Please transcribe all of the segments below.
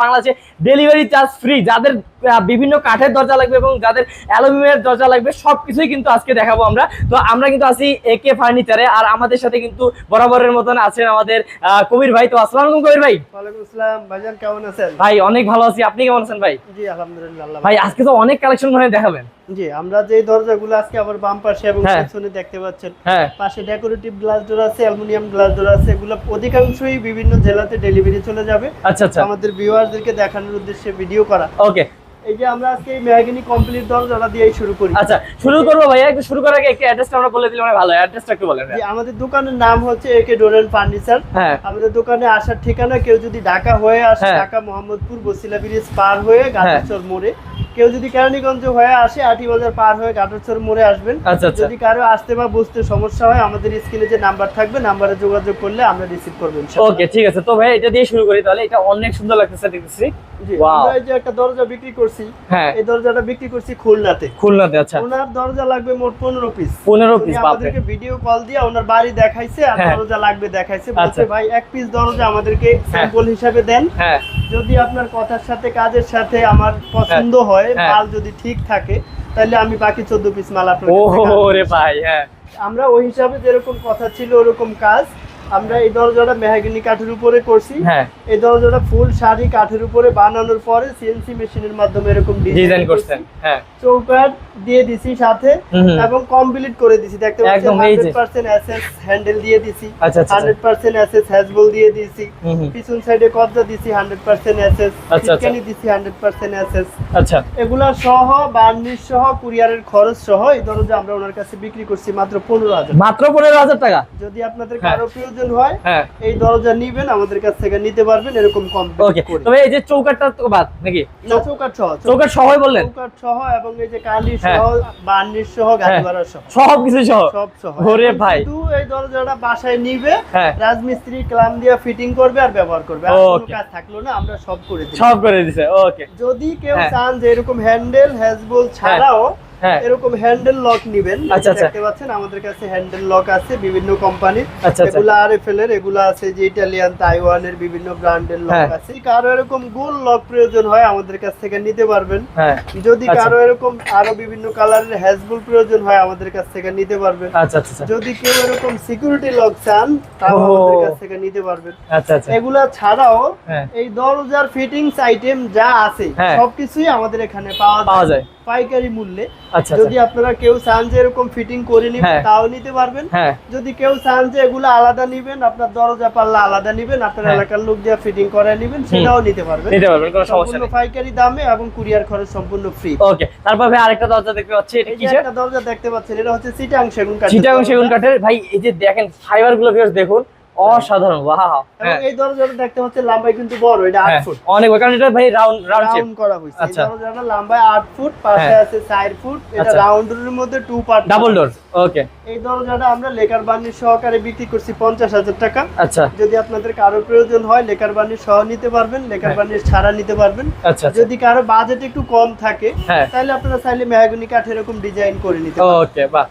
বাংলাদেশে delivery charge free. যাদের বিভিন্ন কাঠের দরজা লাগবে এবং যাদের অ্যালুমিনিয়ামের দরজা লাগবে সবকিছুই কিন্তু আজকে দেখাবো আমরা। তো আমরা কিন্তু আছি একে ফার্নিচারে, আর আমাদের সাথে কিন্তু বরাবরের মতন আছেন আমাদের কবির ভাই। তো আসসালামু আলাইকুম কবির ভাই। ওয়ালাইকুম আসসালাম ভাইজান, কেমন আছেন? ভাই অনেক ভালো আছি, আপনি কেমন আছেন ভাই? জি আলহামদুলিল্লাহ। ভাই আজকে তো অনেক কালেকশন মনে দেখাবেন। জি, আমরা যে দরজাগুলো আজকে আবার বাম পাশে এবং পেছনে দেখতে পাচ্ছেন, পাশে ডেকোরেটিভ গ্লাস ডোর আছে, অ্যালুমিনিয়াম গ্লাস ডোর আছে, এগুলো অধিকাংশই বিভিন্ন জেলাতে ডেলিভারি চলে যাবে। আচ্ছা আচ্ছা, আমাদের ভিউয়ারদেরকে দেখানোর উদ্দেশ্যে ভিডিও করা। ওকে, এই যে আমরা আজকে এই মেহগনি কমপ্লিট দরজাটা দিয়ে শুরু করি। আচ্ছা শুরু করবো ভাইয়া। একটু শুরু করার আগে একটু অ্যাড্রেসটা আমরা বলে দিলে মানে ভালো হয়। অ্যাড্রেসটা একটু বলেন। জি, আমাদের দোকানের নাম হচ্ছে একে ডোর এন্ড ফার্নিচার। আমাদের দোকানে আসার ঠিকানা, কেউ যদি ঢাকা হয়ে আসে, ঢাকা মোহাম্মদপুর বসিলা ব্রিজ পার হয়ে গাজীচর মোড়ে, কেউ যদি কেরানীগঞ্জ হয়ে আসে আটিবাজার পার হয়ে গাজীচর মোড়ে আসবেন। যদি কারো আসতে বা বুঝতে সমস্যা হয়, আমাদের স্ক্রিনে যে নাম্বার থাকবে নাম্বারে যোগাযোগ করলে আমরা রিসিভ করব ইনশাআল্লাহ। ওকে ঠিক আছে। তো ভাই এটা দিয়ে শুরু করি তাহলে। এটা অনেক সুন্দর লাগতেছে দেখতেছি। জি, আমরা এই যে একটা দরজা বিক্রি করছি, এই দরজাটা বিক্রি করছি খুলনাতে। আচ্ছা, ওনার দরজা লাগবে মোট 15 পিস। 15 পিস আমাদেরকে ভিডিও কল দিয়ে ওনার বাড়ি দেখাইছে আর দরজা লাগবে দেখাইছে। বলছে ভাই এক পিস দরজা আমাদেরকে স্যাম্পল হিসাবে দেন। যদি আপনার কথার সাথে কাজের সাথে আমার পছন্দ হয়, মাল যদি ঠিক থাকে, তাহলে আমি বাকি 14 পিস মাল আপনাকে ওরে ভাই। আমরা ওই হিসাবে যেরকম কথা ছিল ওরকম কাজ। আমরা এই দরজাটা মেহগনি কাঠের উপরে করছি। এই দরজাটা ফুল শাড়ি কাঠের উপরে বানানোর পরে সিএনসি মেশিনের মাধ্যমে এরকম ডিজাইন করছেন। চৌকাঠ দিয়ে দিছি সাথে এবং কমপ্লিট করে দিছি। দেখতে পাচ্ছেন 100% এসএস হ্যান্ডেল দিয়ে দিছি, 100% এসএস হ্যাজবল দিয়ে দিছি, পিছন সাইডে কবজা দিছি 100% এসএস, চিকেনি দিছি 100% এসএস। আচ্ছা, এগুলা সহ বার্নিশ সহ কুরিয়ারের খরচ সহ এই দরজা আমরা ওনার কাছে বিক্রি করছি মাত্র 15,000। মাত্র 15,000 টাকা। যদি আপনাদের কারো প্রয়োজন হয় এই দরজা নিবেন, আমাদের কাছ থেকে নিতে পারবেন এরকম কমপ্লিট করে। তবে এই যে চৌকাঠটা তো বাদ নাকি? চৌকাঠ সহ, চৌকাঠ সহই বললেন? চৌকাঠ সহ এবং এই যে কালি সহ, বার্নিশ সহ, গাড়িভাড়া সহ, সব কিছু সহ, সব সহ। ওরে ভাই, শুধু এই দরজাটা বাসায় নিবে, রাজমিস্ত্রি ক্লাম দিয়ে ফিটিং করবে আর ব্যবহার করবে। আর কোনো কাজ থাকলো না, আমরা সব করে দিই, সব করে দিছে। ওকে, যদি কেউ চান যে এরকম হ্যান্ডেল হ্যাজবল ছাড়াও এরকম হ্যান্ডেল লক নিবেন, দেখতে পাচ্ছেন আমাদের কাছে হ্যান্ডেল লক আছে বিভিন্ন কোম্পানির। এগুলা আরএফএল এর, এগুলা আছে যে ইতালিয়ান তাইওয়ানের বিভিন্ন ব্র্যান্ডের লক আছে। কারো এরকম গোল লক প্রয়োজন হয় আমাদের কাছ থেকে নিতে পারবেন। যদি কারো এরকম আরো বিভিন্ন কালারের হ্যাজবল প্রয়োজন হয় আমাদের কাছ থেকে নিতে পারবেন। যদি কেউ এরকম সিকিউরিটি লক চান তাও আমাদের কাছ থেকে নিতে পারবেন। এগুলা ছাড়াও এই দরজার ফিটিংস আইটেম যা আছে সবকিছুই আমাদের এখানে পাওয়া যায় পাইকারি মূল্যে। যদি আপনারা কেউ চান যে এরকম ফিটিং করে নিবেন তাও নিতে পারবেন। যদি কেউ চান যে এগুলো আলাদা নিবেন, আপনার দরজা পাল্লা আলাদা নিবেন, আপনার এলাকার লোক দিয়ে ফিটিং করে নিবেন, সেটাও নিতে পারবেন। কোনো সমস্যা নেই, পাইকারি দামে এবং কুরিয়ার খরচ সম্পূর্ণ ফ্রি। ওকে, তারপর ভাই আরেকটা দরজা দেখতে পাচ্ছি। এটা কি? একটা দরজা দেখতে পাচ্ছেন, এটা হচ্ছে চিটাং সেগুন কাঠ। চিটাং সেগুন কাঠের। ভাই এই যে দেখেন ফাইবার গুলো দেখুন, অসাধারণ। ওয়াও, এই দরজাটা দেখতে হচ্ছে লম্বাই কিন্তু বড়, এটা 8 ফুট। অনেক, কারণ এটা ভাই রাউন্ড করা হয়েছে। এই দরজাটা লম্বাই 8 ফুট, পাশে আছে 4 ফুট। এটা রাউন্ডের মধ্যে 2 পার্ট, ডাবল ডোর। ওকে, এই দরজাটা আমরা লেকার বার্নিশ সহকারে বিক্রি করছি 50,000 টাকা। আচ্ছা, যদি আপনাদের কারো প্রয়োজন হয় লেকার বার্নিশ সহ নিতে পারবেন, লেকার বার্নিশ ছাড়া নিতে পারবেন। যদি কারো বাজেট একটু কম থাকে তাহলে আপনারা চাইলে মেহগনি কাঠ এরকম ডিজাইন করে নিতে পারবেন। ওকে, বাহ।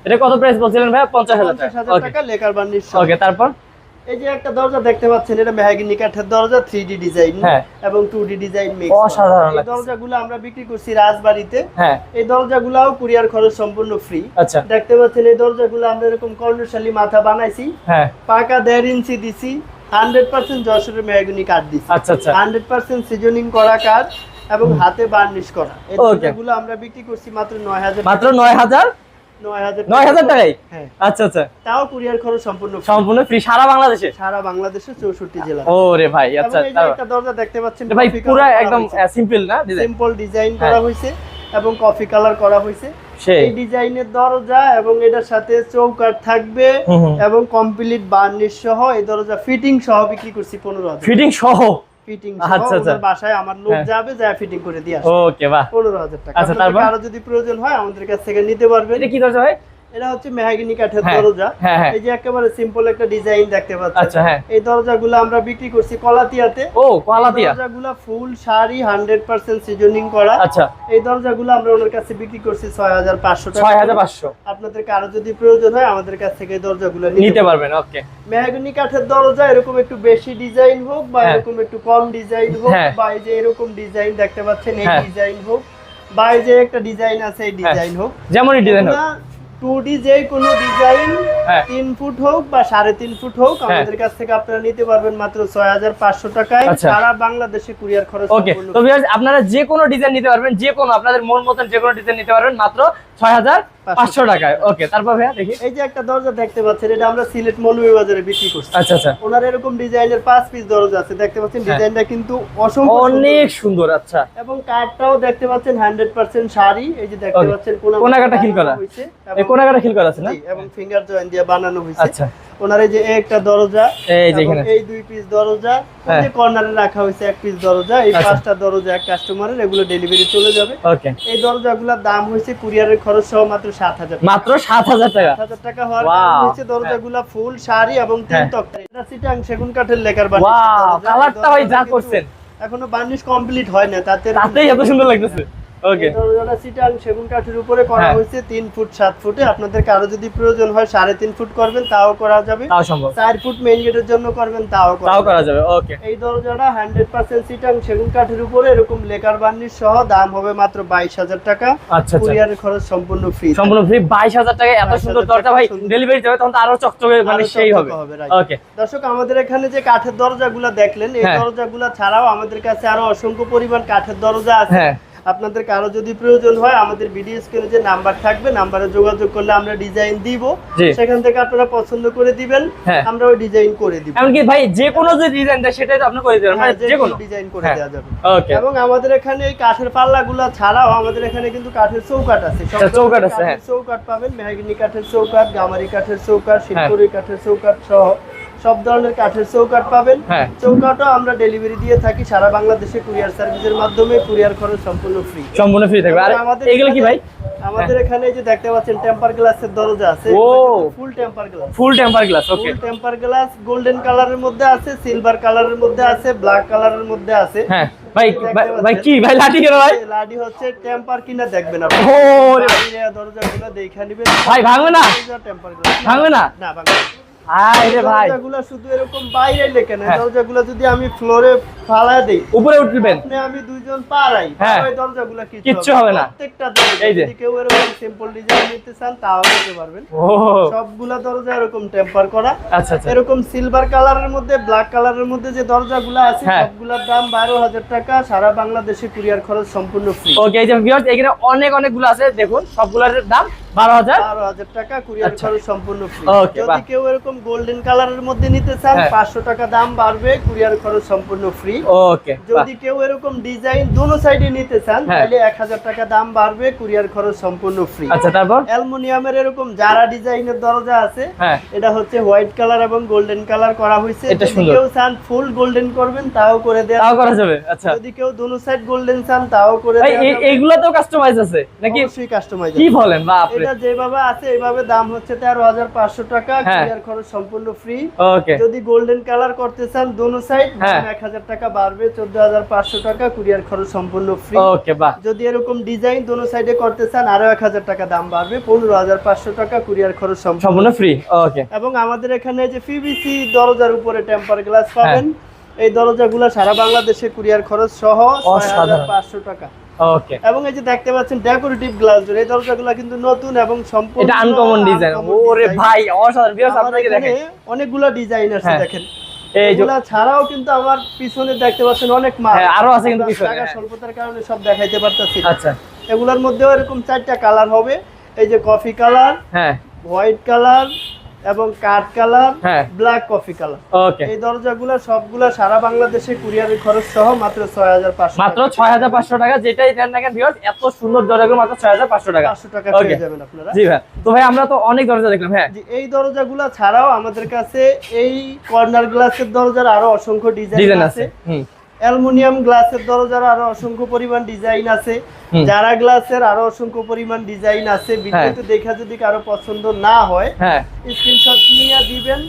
এটা কত প্রাইস বলছিলেন ভাই? 50,000 টাকা লেকার বার্নিশ সহ। ওকে, তারপর এই যে একটা দরজা দেখতে পাচ্ছেন, এটা মেহগনি কাঠের দরজা, 3D ডিজাইন এবং 2D ডিজাইন মিক্স। অসাধারণ। এই দরজাগুলো আমরা বিক্রি করছি রাজবাড়িতে। এই দরজাগুলোও কুরিয়ার খরচ সম্পূর্ণ ফ্রি। আচ্ছা, দেখতে পাচ্ছেন এই দরজাগুলো আমরা এরকম কর্ণশালী মাথা বানাইছি, পাকা 1.5 ইঞ্চি দিছি, 100% যশোরের মেহগনি কাঠ দিছি। আচ্ছা, 100% সিজনিং করা কাঠ এবং হাতে বার্নিশ করা। এই দরজাগুলো আমরা বিক্রি করছি মাত্র 9,000। মাত্র 9,000 টাকায়? আচ্ছা আচ্ছা, তাও কুরিয়ার খরচ সম্পূর্ণ ফ্রি সারা বাংলাদেশে? সারা বাংলাদেশে 64 জেলা। ওরে ভাই, আচ্ছা। এই যে একটা দরজা দেখতে পাচ্ছেন ভাই, পুরো একদম সিম্পল না? সিম্পল ডিজাইন করা হয়েছে এবং কফি কালার করা হয়েছে। এই ডিজাইনের দরজা এবং এটার সাথে চৌকাঠ থাকবে এবং কমপ্লিট বার্নিশ সহ এই দরজা ফিটিং সহ বিক্রি করছি 15,000। ফিটিং সহ? ফিটিং সহ বাসায় আমার লোক যাবে, যা ফিটিং করে দিয়ে আসবে। ওকে, বাহ, 15,000 টাকা। আচ্ছা, তারপর আরো যদি প্রয়োজন হয় আমাদের কাছ থেকে নিতে পারবেন। এটা কি দরজা ভাই? এটা হচ্ছে মেহগনি কাঠের দরজা। এই যে একেবারে সিম্পল একটা ডিজাইন দেখতে পাচ্ছেন। আচ্ছা, হ্যাঁ। এই দরজাগুলো আমরা বিক্রি করছি কলাতিয়াতে। ও, কলাতিয়া। দরজাগুলো ফুল শাড়ি 100% সিজনিং করা। আচ্ছা, এই দরজাগুলো আমরা ওনার কাছে বিক্রি করছি 6500 টাকা। 6500। আপনাদের কারো যদি প্রয়োজন হয় আমাদের কাছ থেকে এই দরজাগুলো নিতে পারবেন। ওকে। মেহগনি কাঠের দরজা এরকম একটু বেশি ডিজাইন হোক বা এরকম একটু কম ডিজাইন হোক বা এই যে এরকম ডিজাইন দেখতে পাচ্ছেন এই ডিজাইন হোক বা এই যে একটা ডিজাইন আছে এই ডিজাইন হোক, যেমনই ডিজাইন হোক, 2D যে কোনো ডিজাইন 3 ফুট হোক বা 3.5 ফুট হোক আমাদের কাছ থেকে আপনারা নিতে পারবেন মাত্র 6500 টাকায়। সারা বাংলাদেশে কুরিয়ার খরচ সম্পূর্ণ। তো ভিউয়ার্স আপনারা যে কোনো ডিজাইন নিতে পারবেন, যে কোনো আপনাদের মন মতন যে কোনো ডিজাইন নিতে পারবেন মাত্র 6500 টাকায়। ওকে, তারপর ভাইয়া দেখি এই যে একটা দরজা দেখতে পাচ্ছেন এটা আমরা সিলেট মৌলভীবাজারে বিক্রি করছি। আচ্ছা আচ্ছা। ওনার এরকম ডিজাইনের 5 পিস দরজা আছে দেখতে পাচ্ছেন। ডিজাইনটা কিন্তু অনেক সুন্দর। আচ্ছা, এবং কাঠটাও দেখতে পাচ্ছেন 100% শাড়ি। এই যে দেখতে পাচ্ছেন কোনাকাটা খিল করা হইছে, এই কোনাকাটা খিল করা আছে না, এবং ফিঙ্গার জয়েন দিয়ে বানানো হইছে। আচ্ছা, ওনার এই যে একটা দরজা, এই যে এখানে এই 2 পিস দরজা, এই যে কর্নারে রাখা হইছে 1 পিস দরজা। এই 5টা দরজা এক কাস্টমারের, এগুলো ডেলিভারি চলে যাবে। ওকে। এই দরজাগুলোর দাম হইছে কুরিয়ারের খরচ সহ মাত্র 7000 টাকা। মাত্র 7000 টাকা। 7000 টাকা হওয়ার কারণে হচ্ছে দরজাগুলো ফুল শাড়ি এবং 3 তক্তা। এটা চিটাং সেগুন কাঠের লেকার বানিশ। ওয়াও, কালারটা ভাই যা করছেন, এখনো বার্নিশ কমপ্লিট হয় না, তাতেই এত সুন্দর লাগতেছে। ওকে। দরজাটা চিটাং সেগুন কাঠের উপরে করা হয়েছে 3 ফুট 7 ফুটে। আপনাদের কারো যদি প্রয়োজন হয় 3.5 ফুট করবেন তাও করা যাবে, তাও সম্ভব। 4 ফুট মেইন গেটের জন্য করবেন তাও করা যাবে। ওকে। এই দরজাটা 100% চিটাং সেগুন কাঠের উপরে এরকম লেকার বার্নিশ সহ দাম হবে মাত্র 22000 টাকা। আচ্ছা, কুরিয়ারের খরচ সম্পূর্ণ ফ্রি। সম্পূর্ণ ফ্রি। 22000 টাকা। এত সুন্দর দরজা ভাই ডেলিভারি যাবে তখন তো আরো চকচকে মানে সেই হবে। ওকে। দর্শক আমাদের এখানে যে কাঠের দরজাগুলো দেখলেন এই দরজাগুলো ছাড়াও আমাদের কাছে আরো অসংখ্য পরিমাণ কাঠের দরজা আছে। আপনাদের কারো যদি প্রয়োজন হয় আমাদের ভিডিও স্ক্রিনে যে নাম্বার থাকবে নাম্বারে যোগাযোগ করলে আমরা ডিজাইন দিব, সেখান থেকে আপনারা পছন্দ করে দিবেন, আমরা ওই ডিজাইন করে দিব। এমনকি ভাই যে কোনো যে ডিজাইন দেয় সেটাই তো আপনি করে দিবেন, মানে যে কোনো ডিজাইন করে দেওয়া যাবে। ওকে। এবং আমাদের এখানে এই কাঠের পাল্লাগুলো ছাড়াও আমাদের এখানে কিন্তু কাঠের চৌকাঠ আছে। চৌকাঠ আছে, হ্যাঁ। চৌকাঠ পাবেন, মেহগনি কাঠের চৌকাঠ, গামারি কাঠের চৌকাঠ, শিলপুরি কাঠের চৌকাঠ সহ সব ধরনের কাঠের চৌকাঠ পাবেন। চৌকাঠও আমরা ডেলিভারি দিয়ে থাকি সারা বাংলাদেশে কুরিয়ার সার্ভিসের মাধ্যমে। কুরিয়ার খরচ সম্পূর্ণ ফ্রি থাকবে। আর এগুলো কি ভাই আমাদের এখানে যে দেখতে পাচ্ছেন টেম্পার গ্লাসের দরজা আছে। ও, full temper glass. Full temper glass. Okay. Full temper glass golden কালারের মধ্যে আছে, সিলভার কালারের মধ্যে আছে, ব্ল্যাক কালারের মধ্যে আছে। হ্যাঁ ভাই, ভাই কি ভাই লাঠি কেন ভাই? লাঠি হচ্ছে টেম্পার কিনা দেখবেন আপনি। ও রে দরজাগুলো দেখে নেবেন ভাই, ভাঙবে না? টেম্পার গ্লাস ভাঙবে না? না ভাঙবে। আরে ভাই দরজাগুলো শুধু এরকম বাইরে লেখে না, দরজাগুলো যদি আমি ফ্লোরে ফালায় দেই উপরে উঠবেন আপনি আমি দুইজন পারাই ওই দরজাগুলো কিচ্ছু হবে না। প্রত্যেকটা দরজা যদি কেউ এরকম সিম্পল ডিজাইন নিতে চান তাও নিতে পারবেন। সবগুলা দরজা এরকম টেম্পার করা। আচ্ছা আচ্ছা। এরকম সিলভার কালারের মধ্যে ব্ল্যাক কালারের মধ্যে যে দরজাগুলো আছে সবগুলোর দাম 12000 টাকা। সারা বাংলাদেশে কুরিয়ার খরচ সম্পূর্ণ ফ্রি। ওকে। এই যে ভিউয়ার্স এখানে অনেকগুলো আছে, দেখুন সবগুলোর দাম 12000 টাকা। কুরিয়ার খরচ সম্পূর্ণ ফ্রি। যদি কেউ এরকম গোল্ডেন কালারের মধ্যে নিতে চান 500 টাকা দাম বাড়বে, কুরিয়ার খরচ সম্পূর্ণ ফ্রি। ওকে। যদি কেউ এরকম ডিজাইন দুনো সাইডে নিতে চান তাহলে 1000 টাকা দাম বাড়বে, কুরিয়ার খরচ সম্পূর্ণ ফ্রি। আচ্ছা, তারপর অ্যালুমিনিয়ামের এরকম যারা ডিজাইনের দরজা আছে এটা হচ্ছে হোয়াইট কালার এবং গোল্ডেন কালার করা হয়েছে। যদি কেউ চান ফুল গোল্ডেন করবেন তাও করে দেয়া যাবে। আচ্ছা। যদি কেউ দুনো সাইড গোল্ডেন চান তাও করে দেয়া যাবে। এইগুলা তো কাস্টমাইজ আছে নাকি? অবশ্যই কাস্টমাইজ। কি বলেন? বাপ রে। এটা যেভাবে আছে এইভাবে দাম হচ্ছে 13500 টাকা, কুরিয়ার খরচ সম্পূর্ণ ফ্রি। ওকে। যদি গোল্ডেন কালার করতে চান দুনো সাইড 1000 টাকা বাড়বে, 14500 টাকা, কুরিয়ার খরচ সম্পূর্ণ ফ্রি। ওকে। বাহ। যদি এরকম ডিজাইন দুনো সাইডে করতে চান আরো 1000 টাকা দাম বাড়বে, 15500 টাকা, কুরিয়ার খরচ সম্পূর্ণ ফ্রি। ওকে। এবং আমাদের এখানে যে পিভিসি দরজার উপরে টেম্পার গ্লাস পাবেন, এই দরজাগুলো সারা বাংলাদেশে কুরিয়ার খরচ সহ 6500 টাকা। ওকে। এবং এই যে দেখতে পাচ্ছেন ডেকোরেটিভ গ্লাস ডোর, এই দরজাগুলো কিন্তু নতুন এবং সম্পূর্ণ এটা আনকমন ডিজাইন। ওরে ভাই অসাধারণ। ভিউয়ার্স আপনাকে দেখেন অনেকগুলো ডিজাইন আছে দেখেন। এইগুলা ছাড়াও কিন্তু আমার পিছনে দেখতে পাচ্ছেন অনেক মাল আরো আছে কিন্তু পিছনে। টাকা স্বল্পতার কারণে সব দেখাইতে পারতাছি। আচ্ছা। এগুলোর মধ্যেও এরকম 4টা কালার হবে। এই যে কফি কালার, হোয়াইট কালার এবং কাঠ কালার, ব্ল্যাক কফি কালার। ওকে। এই দরজাগুলো সবগুলা সারা বাংলাদেশে কুরিয়ারের খরচ সহ মাত্র 6500। মাত্র 6500 টাকা। যেটাই দেন না কেন ভিউয়ার্স এত সুন্দর দরজাগুলো মাত্র 6500 টাকা। 500 টাকা পেয়ে যাবেন আপনারা। জি ভাই। তো ভাই আমরা তো অনেক দরজা দেখলাম। জি, এই দরজাগুলো ছাড়াও আমাদের কাছে এই কর্নার গ্লাসের দরজার আরো অসংখ্য ডিজাইন আছে। অ্যালুমিনিয়াম গ্লাসের দরজার আরো অসংখ্য পরিমাণ ডিজাইন আছে, যারা গ্লাসের আরো অসংখ্য পরিমাণ ডিজাইন আছে। ভিডিওতে দেখা যদি কারো পছন্দ না হয়, স্ক্রিনশট নিয়ে দিবেন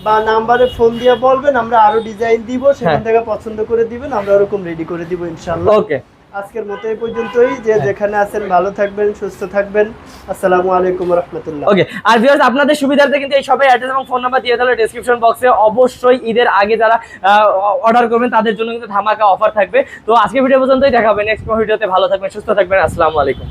বা নাম্বারে ফোন দিয়ে বলবেন, আমরা আরো ডিজাইন দিব, সেখান থেকে পছন্দ করে দিবেন, আমরা ওরকম রেডি করে দিব ইনশাআল্লাহ। ওকে, আজকের মতো এই পর্যন্তই। যে যেখানে আছেন ভালো থাকবেন, সুস্থ থাকবেন। আসসালামু আলাইকুম ওয়া রাহমাতুল্লাহ। ওকে, আর ভিউয়ার্স আপনাদের সুবিধার্থে কিন্তু এই সবাই অ্যাড্রেস এবং ফোন নাম্বার দিয়ে দিলে ডেসক্রিপশন বক্সে। অবশ্যই ঈদের আগে যারা অর্ডার করবেন তাদের জন্য কিন্তু ধামাকা অফার থাকবে। তো আজকে ভিডিও পর্যন্তই, দেখা হবে নেক্সট ভিডিওতে। ভালো থাকবেন, সুস্থ থাকবেন, আসসালামু আলাইকুম।